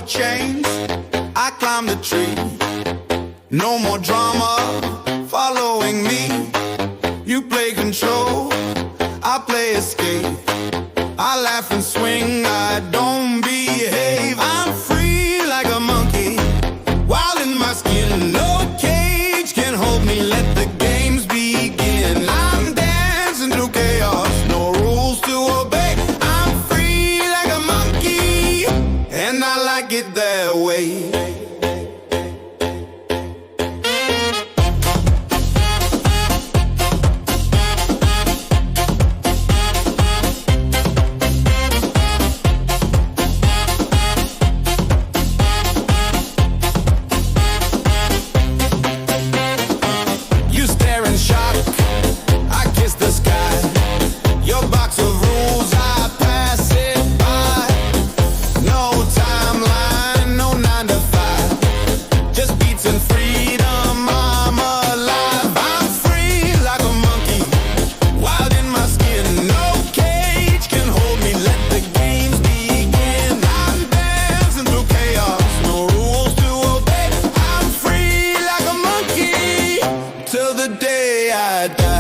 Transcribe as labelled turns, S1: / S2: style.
S1: chains, I climb the tree. No more drama following me. You play control, I play escape. I laugh and swing, I don't behave. I'm free like a monkey, wild in my skin. No cage can hold me, let the games begin. I'm dancing through chaos, no rules to obey. I'm free like a monkey, and I like it that way. Till the day I die.